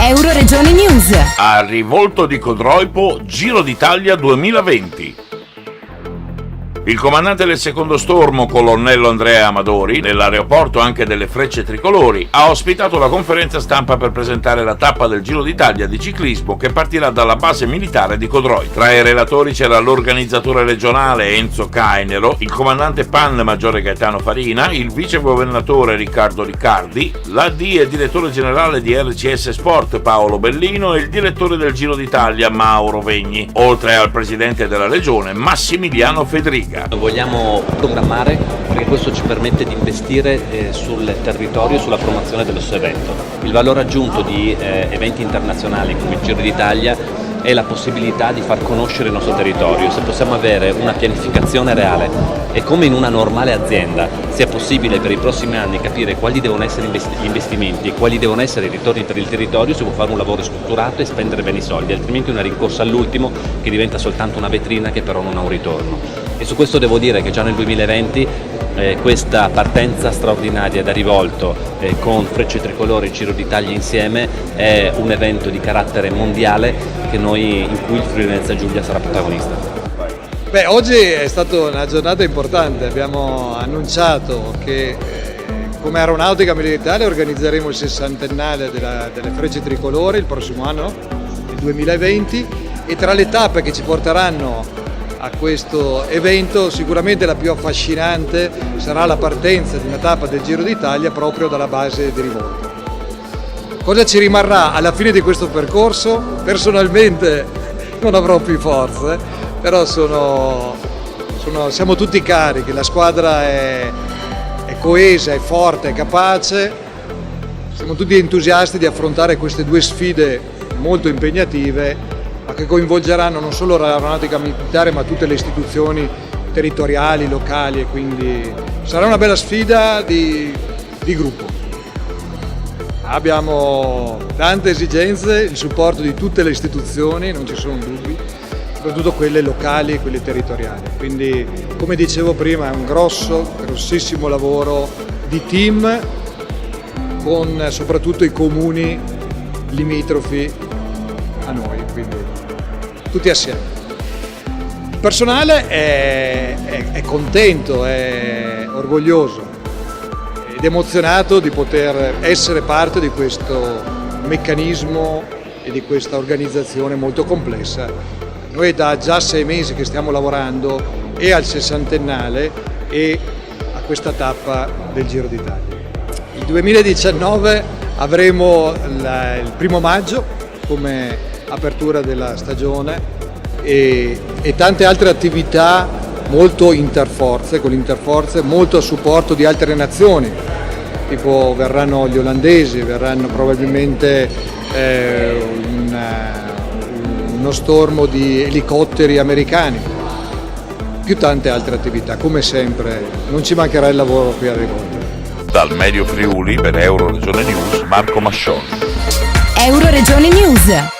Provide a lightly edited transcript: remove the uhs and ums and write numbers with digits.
Euroregione News. A Rivolto di Codroipo, Giro d'Italia 2020. Il comandante del secondo stormo, colonnello Andrea Amadori, nell'aeroporto anche delle Frecce Tricolori, ha ospitato la conferenza stampa per presentare la tappa del Giro d'Italia di ciclismo che partirà dalla base militare di Codroipo. Tra i relatori c'era l'organizzatore regionale Enzo Cainero, il comandante PAN maggiore Gaetano Farina, il vicegovernatore Riccardo Riccardi, l'AD e direttore generale di RCS Sport Paolo Bellino e il direttore del Giro d'Italia Mauro Vegni, oltre al presidente della regione Massimiliano Federica. Vogliamo programmare perché questo ci permette di investire sul territorio e sulla promozione dello stesso evento. Il valore aggiunto di eventi internazionali come il Giro d'Italia è la possibilità di far conoscere il nostro territorio. Se possiamo avere una pianificazione reale e come in una normale azienda sia possibile per i prossimi anni capire quali devono essere gli investimenti e quali devono essere i ritorni per il territorio, si può fare un lavoro strutturato e spendere bene i soldi, altrimenti una rincorsa all'ultimo che diventa soltanto una vetrina che però non ha un ritorno. E su questo devo dire che già nel 2020 questa partenza straordinaria da Rivolto con Frecce Tricolori e Giro d'Italia insieme è un evento di carattere mondiale in cui il Friuli Venezia Giulia sarà protagonista. Oggi è stata una giornata importante, abbiamo annunciato che come Aeronautica Militare organizzeremo il 60ennale delle Frecce Tricolori il prossimo anno, il 2020, e tra le tappe che ci porteranno a questo evento sicuramente la più affascinante sarà la partenza di una tappa del Giro d'Italia proprio dalla base di Rivolto. Cosa ci rimarrà alla fine di questo percorso? Personalmente non avrò più forze, però siamo tutti carichi, la squadra è coesa, è forte, è capace, siamo tutti entusiasti di affrontare queste due sfide molto impegnative, ma che coinvolgeranno non solo l'aeronautica militare ma tutte le istituzioni territoriali, locali, e quindi sarà una bella sfida di gruppo. Abbiamo tante esigenze, il supporto di tutte le istituzioni, non ci sono dubbi, soprattutto quelle locali e quelle territoriali. Quindi, come dicevo prima, è un grossissimo lavoro di team con soprattutto i comuni limitrofi a noi, quindi tutti assieme. Il personale è contento, è orgoglioso ed emozionato di poter essere parte di questo meccanismo e di questa organizzazione molto complessa. Noi da già 6 mesi che stiamo lavorando e al 60ennale e a questa tappa del Giro d'Italia. Il 2019 avremo il 1° maggio come apertura della stagione e tante altre attività molto interforze, con l'interforze molto a supporto di altre nazioni, tipo verranno gli olandesi, verranno probabilmente uno stormo di elicotteri americani, più tante altre attività. Come sempre non ci mancherà il lavoro qui a Rivolto. Dal Medio Friuli per Euroregione News, Marco Mascioni. Euroregione News.